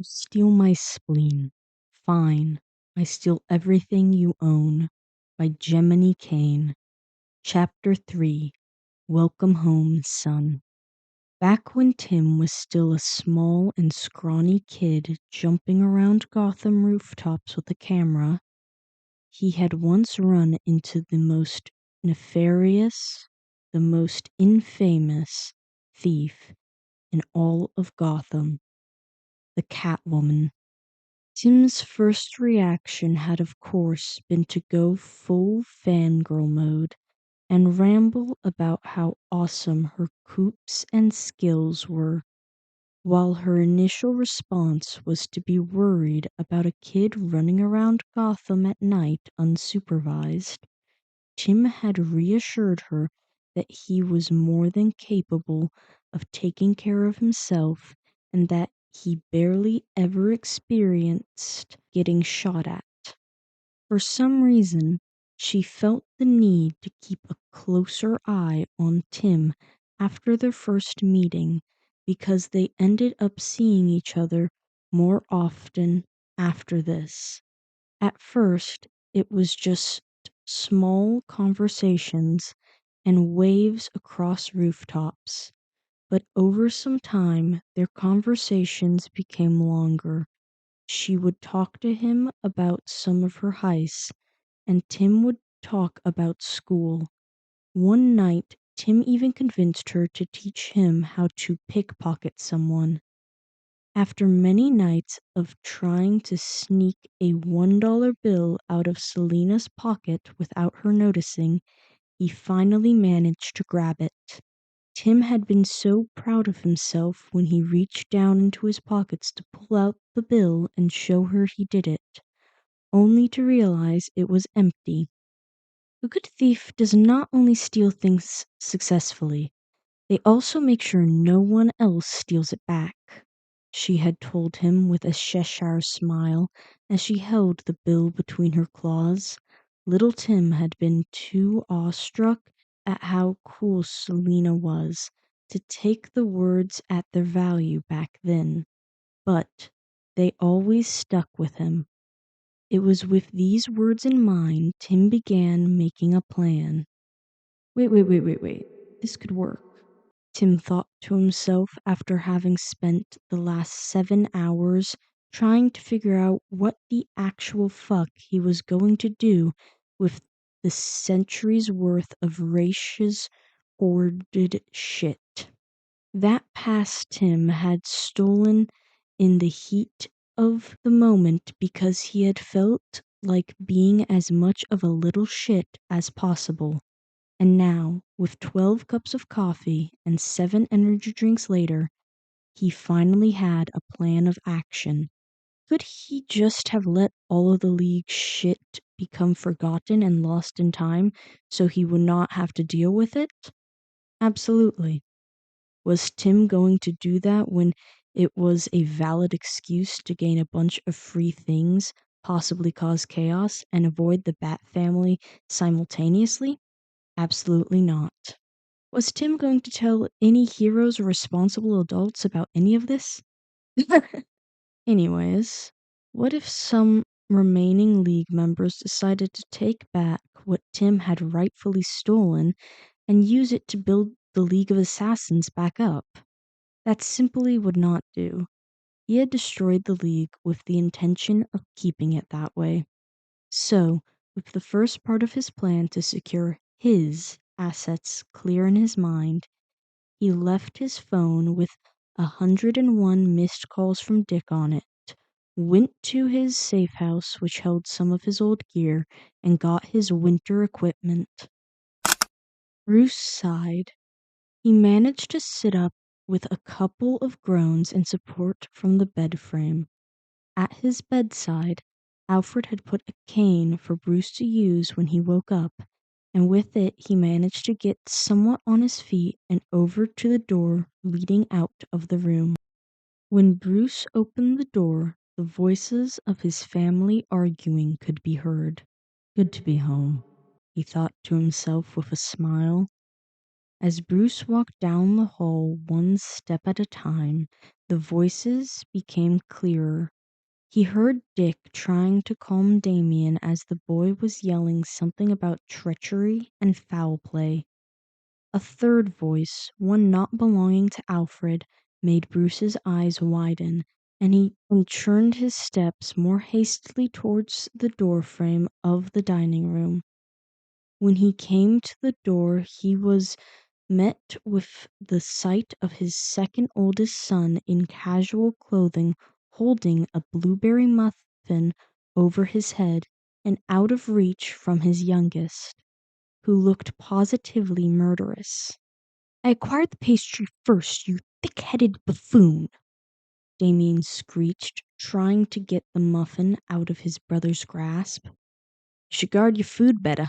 Steal my spleen. Fine. I steal everything you own. By Geminycain. Chapter 3. Welcome home, son. Back when Tim was still a small and scrawny kid jumping around Gotham rooftops with a camera, he had once run into the most nefarious, the most infamous thief in all of Gotham, the Catwoman. Tim's first reaction had, of course, been to go full fangirl mode and ramble about how awesome her coups and skills were, while her initial response was to be worried about a kid running around Gotham at night unsupervised. Tim had reassured her that he was more than capable of taking care of himself and that he barely ever experienced getting shot at. For some reason, she felt the need to keep a closer eye on Tim after their first meeting because they ended up seeing each other more often after this. At first, it was just small conversations and waves across rooftops, but over some time their conversations became longer. She would talk to him about some of her heists, and Tim would talk about school. One night, Tim even convinced her to teach him how to pickpocket someone. After many nights of trying to sneak a $1 bill out of Selina's pocket without her noticing, he finally managed to grab it. Tim had been so proud of himself when he reached down into his pockets to pull out the bill and show her he did it, only to realize it was empty. A good thief does not only steal things successfully, they also make sure no one else steals it back, she had told him with a Cheshire smile as she held the bill between her claws. Little Tim had been too awestruck at how cool Selina was to take the words at their value back then, but they always stuck with him. It was with these words in mind Tim began making a plan. Wait. This could work, Tim thought to himself after having spent the last 7 hours trying to figure out what the actual fuck he was going to do with the centuries worth of Raish's hoarded shit. That past Tim had stolen in the heat of the moment because he had felt like being as much of a little shit as possible. And now, with 12 cups of coffee and 7 energy drinks later, he finally had a plan of action. Could he just have let all of the League's shit become forgotten and lost in time so he would not have to deal with it? Absolutely. Was Tim going to do that when it was a valid excuse to gain a bunch of free things, possibly cause chaos, and avoid the Bat family simultaneously? Absolutely not. Was Tim going to tell any heroes or responsible adults about any of this? Anyways, what if some remaining League members decided to take back what Tim had rightfully stolen and use it to build the League of Assassins back up? That simply would not do. He had destroyed the League with the intention of keeping it that way. So, with the first part of his plan to secure his assets clear in his mind, he left his phone with 101 missed calls from Dick on it, went to his safe house which held some of his old gear, and got his winter equipment. Bruce sighed. He managed to sit up with a couple of groans and support from the bed frame. At his bedside, Alfred had put a cane for Bruce to use when he woke up, and with it he managed to get somewhat on his feet and over to the door leading out of the room. When Bruce opened the door, the voices of his family arguing could be heard. Good to be home, he thought to himself with a smile. As Bruce walked down the hall one step at a time, The voices became clearer. He heard Dick trying to calm Damien as the boy was yelling something about treachery and foul play. A third voice, one not belonging to Alfred, made Bruce's eyes widen, and he turned his steps more hastily towards the doorframe of the dining room. When he came to the door, he was met with the sight of his second oldest son in casual clothing holding a blueberry muffin over his head and out of reach from his youngest, who looked positively murderous. "I acquired the pastry first, you thick-headed buffoon," Damien screeched, trying to get the muffin out of his brother's grasp. "You should guard your food better,"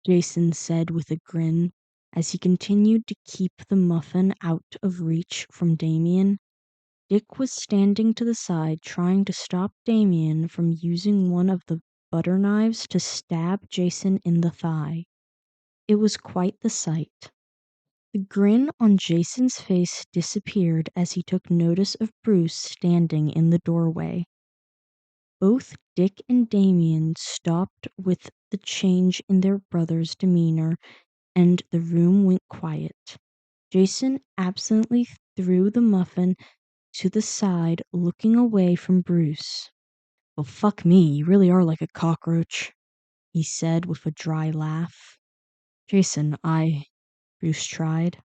Jason said with a grin as he continued to keep the muffin out of reach from Damien. Dick was standing to the side trying to stop Damien from using one of the butter knives to stab Jason in the thigh. It was quite the sight. The grin on Jason's face disappeared as he took notice of Bruce standing in the doorway. Both Dick and Damien stopped with the change in their brother's demeanor, and the room went quiet. Jason absently threw the muffin to the side, looking away from Bruce. "Well, fuck me, you really are like a cockroach," he said with a dry laugh. "Jason, Bruce tried.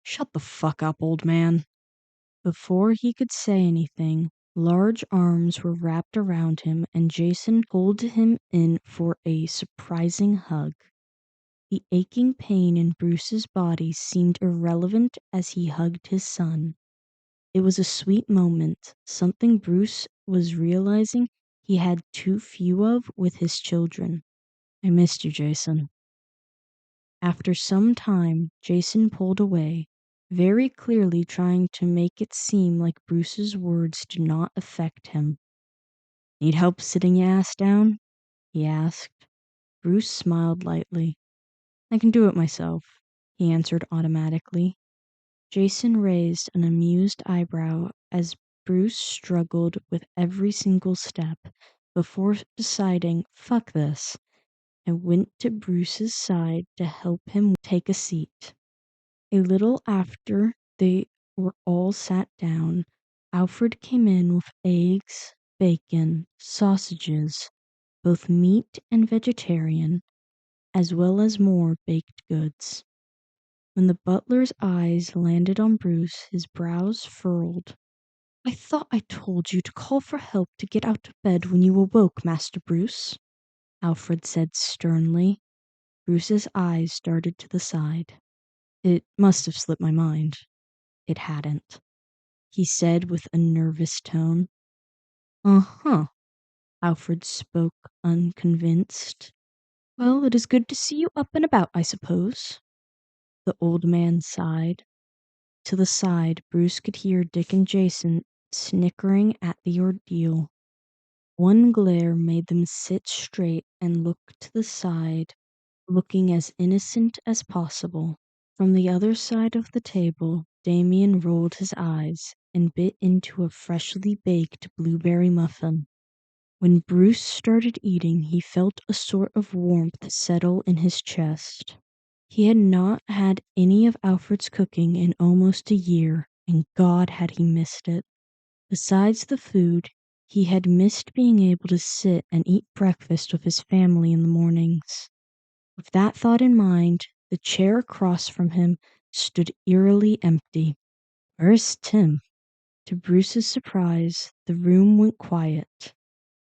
"Shut the fuck up, old man." Before he could say anything, large arms were wrapped around him and Jason pulled him in for a surprising hug. The aching pain in Bruce's body seemed irrelevant as he hugged his son. It was a sweet moment, something Bruce was realizing he had too few of with his children. "I missed you, Jason." After some time, Jason pulled away, very clearly trying to make it seem like Bruce's words did not affect him. "Need help sitting your ass down?" he asked. Bruce smiled lightly. "I can do it myself," he answered automatically. Jason raised an amused eyebrow as Bruce struggled with every single step before deciding, "Fuck this," and went to Bruce's side to help him take a seat. A little after they were all sat down, Alfred came in with eggs, bacon, sausages, both meat and vegetarian, as well as more baked goods. When the butler's eyes landed on Bruce, his brows furrowed. "I thought I told you to call for help to get out of bed when you awoke, Master Bruce," Alfred said sternly. Bruce's eyes darted to the side. "It must have slipped my mind." "It hadn't," he said with a nervous tone. "Uh-huh," Alfred spoke unconvinced. "Well, it is good to see you up and about, I suppose." The old man sighed. To the side, Bruce could hear Dick and Jason snickering at the ordeal. One glare made them sit straight and look to the side, looking as innocent as possible. From the other side of the table, Damien rolled his eyes and bit into a freshly baked blueberry muffin. When Bruce started eating, he felt a sort of warmth settle in his chest. He had not had any of Alfred's cooking in almost a year, and God had he missed it. Besides the food, he had missed being able to sit and eat breakfast with his family in the mornings. With that thought in mind, the chair across from him stood eerily empty. "Where's Tim?" To Bruce's surprise, the room went quiet.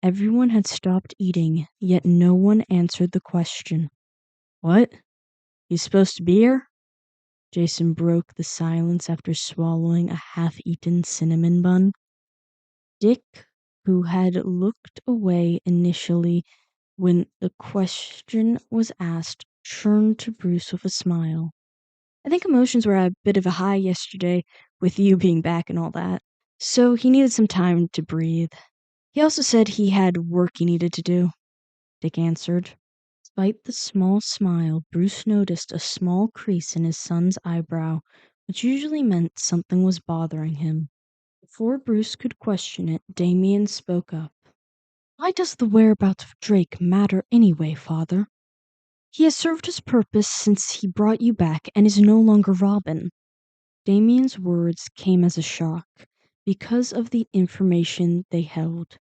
Everyone had stopped eating, yet no one answered the question. "What? He's supposed to be here?" Jason broke the silence after swallowing a half-eaten cinnamon bun. Dick, who had looked away initially when the question was asked, turned to Bruce with a smile. "I think emotions were a bit of a high yesterday, with you being back and all that, so he needed some time to breathe. He also said he had work he needed to do," Dick answered. Despite the small smile, Bruce noticed a small crease in his son's eyebrow, which usually meant something was bothering him. Before Bruce could question it, Damien spoke up. Why does the whereabouts of Drake matter anyway, Father? He has served his purpose since he brought you back and is no longer Robin. Damien's words came as a shock because of the information they held.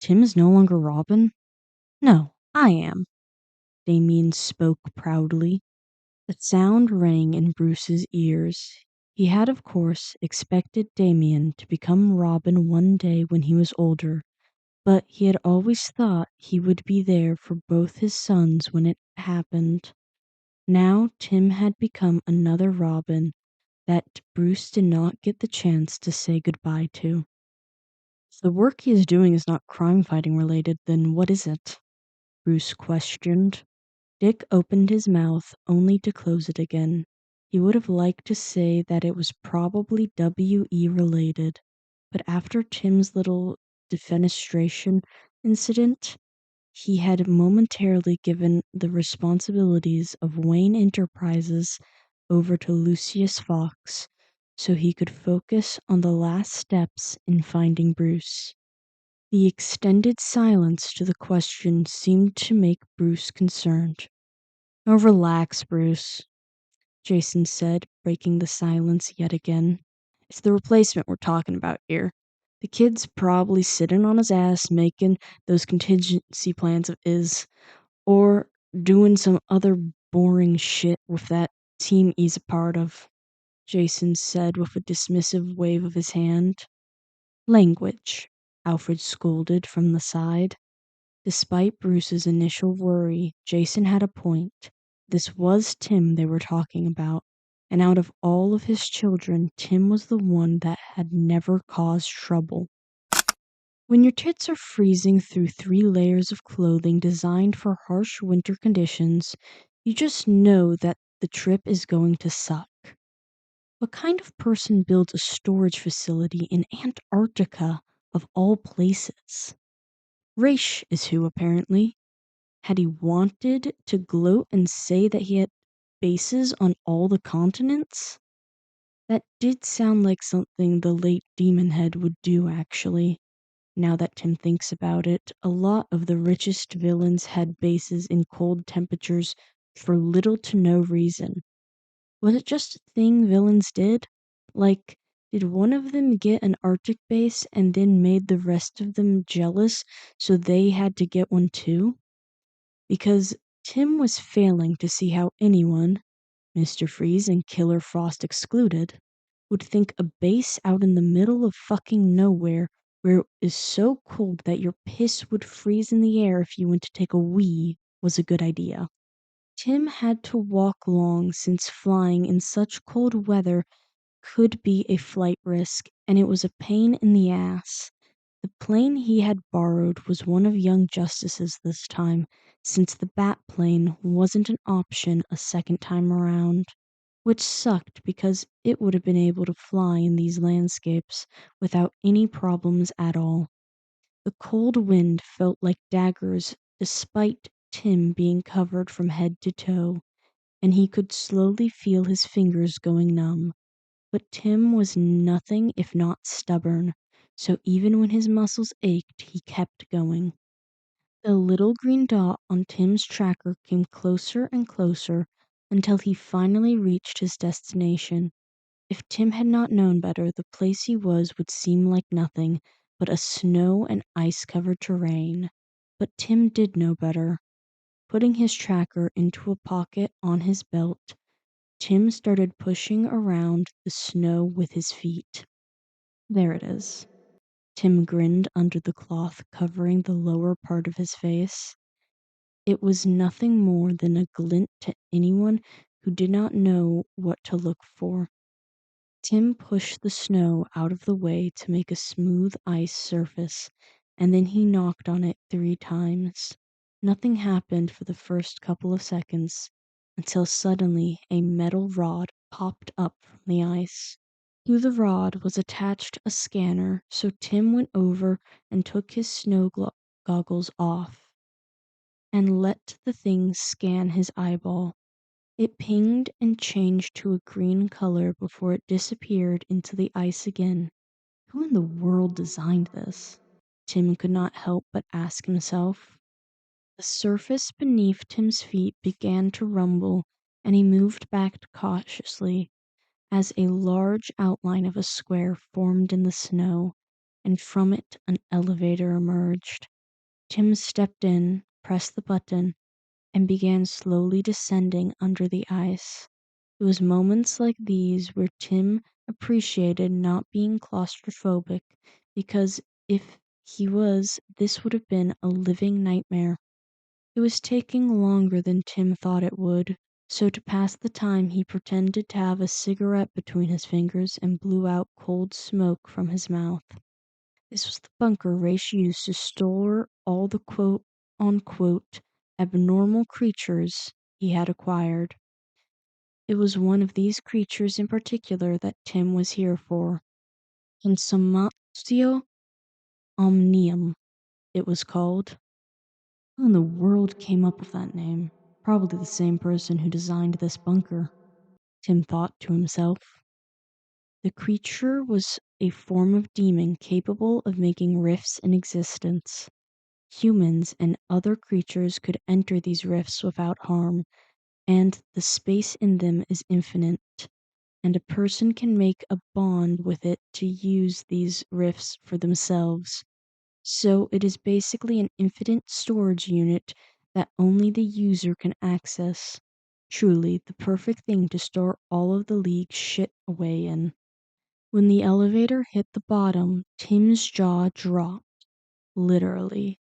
Tim is no longer Robin? No, I am. Damien spoke proudly. The sound rang in Bruce's ears. He had, of course, expected Damien to become Robin one day when he was older, but he had always thought he would be there for both his sons when it happened. Now Tim had become another Robin that Bruce did not get the chance to say goodbye to. If the work he is doing is not crime fighting related, then what is it? Bruce questioned. Dick opened his mouth only to close it again. He would have liked to say that it was probably WE related, but after Tim's little defenestration incident, he had momentarily given the responsibilities of Wayne Enterprises over to Lucius Fox so he could focus on the last steps in finding Bruce. The extended silence to the question seemed to make Bruce concerned. Oh, relax, Bruce, Jason said, breaking the silence yet again. It's the replacement we're talking about here. The kid's probably sitting on his ass making those contingency plans of his, or doing some other boring shit with that team he's a part of, Jason said with a dismissive wave of his hand. Language, Alfred scolded from the side. Despite Bruce's initial worry, Jason had a point. This was Tim they were talking about, and out of all of his children, Tim was the one that had never caused trouble. When your tits are freezing through 3 layers of clothing designed for harsh winter conditions, you just know that the trip is going to suck. What kind of person builds a storage facility in Antarctica, of all places? Raish is who, apparently. Had he wanted to gloat and say that he had bases on all the continents? That did sound like something the late Demon Head would do, actually. Now that Tim thinks about it, a lot of the richest villains had bases in cold temperatures for little to no reason. Was it just a thing villains did? Like, did one of them get an Arctic base and then made the rest of them jealous so they had to get one too? Because Tim was failing to see how anyone, Mr. Freeze and Killer Frost excluded, would think a base out in the middle of fucking nowhere where it is so cold that your piss would freeze in the air if you went to take a wee was a good idea. Tim had to walk long since flying in such cold weather could be a flight risk, and it was a pain in the ass. The plane he had borrowed was one of Young Justice's this time, since the bat plane wasn't an option a second time around, which sucked because it would have been able to fly in these landscapes without any problems at all. The cold wind felt like daggers despite Tim being covered from head to toe, and he could slowly feel his fingers going numb. But Tim was nothing if not stubborn, so even when his muscles ached, he kept going. The little green dot on Tim's tracker came closer and closer until he finally reached his destination. If Tim had not known better, the place he was would seem like nothing but a snow and ice-covered terrain. But Tim did know better. Putting his tracker into a pocket on his belt, Tim started pushing around the snow with his feet. There it is. Tim grinned under the cloth covering the lower part of his face. It was nothing more than a glint to anyone who did not know what to look for. Tim pushed the snow out of the way to make a smooth ice surface, and then he knocked on it 3 times. Nothing happened for the first couple of seconds, until suddenly a metal rod popped up from the ice. To the rod was attached a scanner, so Tim went over and took his snow goggles off and let the thing scan his eyeball. It pinged and changed to a green color before it disappeared into the ice again. Who in the world designed this? Tim could not help but ask himself. The surface beneath Tim's feet began to rumble, and he moved back cautiously as a large outline of a square formed in the snow, and from it an elevator emerged. Tim stepped in, pressed the button, and began slowly descending under the ice. It was moments like these where Tim appreciated not being claustrophobic, because if he was, this would have been a living nightmare. It was taking longer than Tim thought it would, so to pass the time he pretended to have a cigarette between his fingers and blew out cold smoke from his mouth. This was the bunker Ra's used to store all the quote-unquote abnormal creatures he had acquired. It was one of these creatures in particular that Tim was here for. YSMSFISEYO omnium, it was called. Who in the world came up with that name? Probably the same person who designed this bunker, Tim thought to himself. The creature was a form of demon capable of making rifts in existence. Humans and other creatures could enter these rifts without harm, and the space in them is infinite, and a person can make a bond with it to use these rifts for themselves. So it is basically an infinite storage unit that only the user can access. Truly, the perfect thing to store all of the League's shit away in. When the elevator hit the bottom, Tim's jaw dropped. Literally.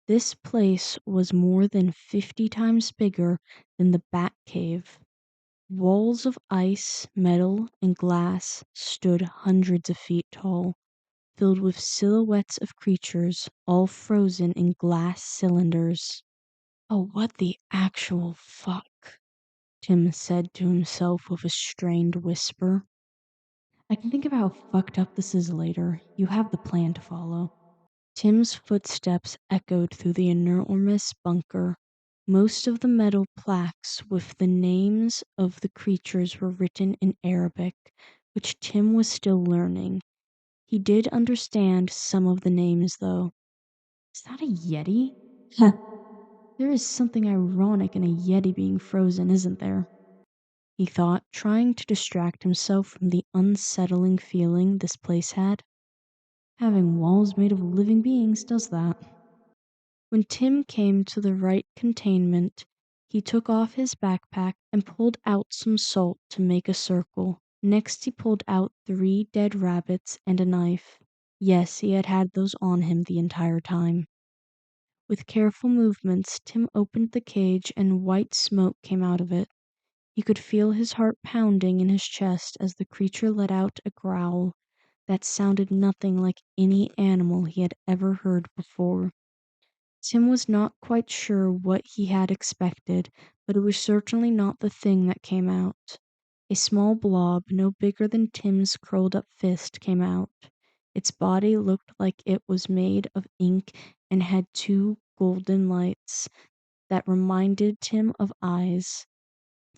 This place was more than 50 times bigger than the Batcave. Walls of ice, metal, and glass stood hundreds of feet tall, filled with silhouettes of creatures, all frozen in glass cylinders. Oh, what the actual fuck? Tim said to himself with a strained whisper. I can think of how fucked up this is later. You have the plan to follow. Tim's footsteps echoed through the enormous bunker. Most of the metal plaques with the names of the creatures were written in Arabic, which Tim was still learning. He did understand some of the names, though. Is that a Yeti? There is something ironic in a Yeti being frozen, isn't there? He thought, trying to distract himself from the unsettling feeling this place had. Having walls made of living beings does that. When Tim came to the right containment, he took off his backpack and pulled out some salt to make a circle. Next, he pulled out 3 dead rabbits and a knife. Yes, he had had those on him the entire time. With careful movements, Tim opened the cage and white smoke came out of it. He could feel his heart pounding in his chest as the creature let out a growl that sounded nothing like any animal he had ever heard before. Tim was not quite sure what he had expected, but it was certainly not the thing that came out. A small blob, no bigger than Tim's curled up fist, came out. Its body looked like it was made of ink and had 2 golden lights that reminded Tim of eyes.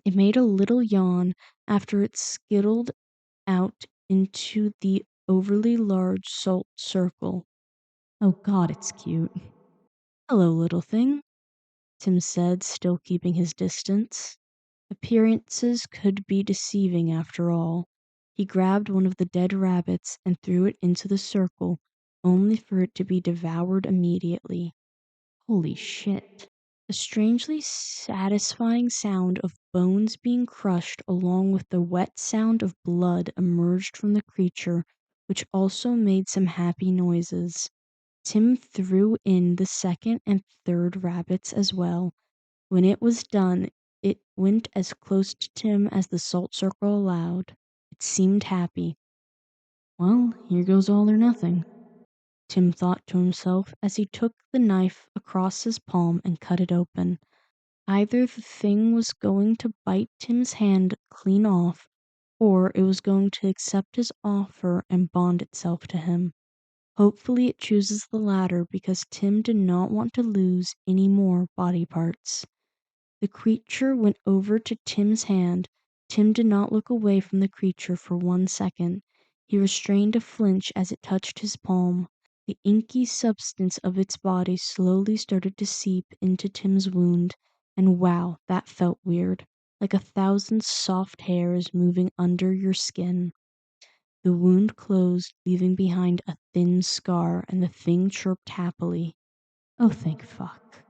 It made a little yawn after it skittled out into the overly large salt circle. Oh god, it's cute. Hello, little thing, Tim said, still keeping his distance. Appearances could be deceiving after all. He grabbed one of the dead rabbits and threw it into the circle, only for it to be devoured immediately. Holy shit. A strangely satisfying sound of bones being crushed along with the wet sound of blood emerged from the creature, which also made some happy noises. Tim threw in the second and third rabbits as well. When it was done, it went as close to Tim as the salt circle allowed. It seemed happy. Well, here goes all or nothing, Tim thought to himself as he took the knife across his palm and cut it open. Either the thing was going to bite Tim's hand clean off, or it was going to accept his offer and bond itself to him. Hopefully it chooses the latter because Tim did not want to lose any more body parts. The creature went over to Tim's hand. Tim did not look away from the creature for 1 second. He restrained a flinch as it touched his palm. The inky substance of its body slowly started to seep into Tim's wound, and wow, that felt weird, like 1,000 soft hairs moving under your skin. The wound closed, leaving behind a thin scar, and the thing chirped happily. Oh, thank fuck.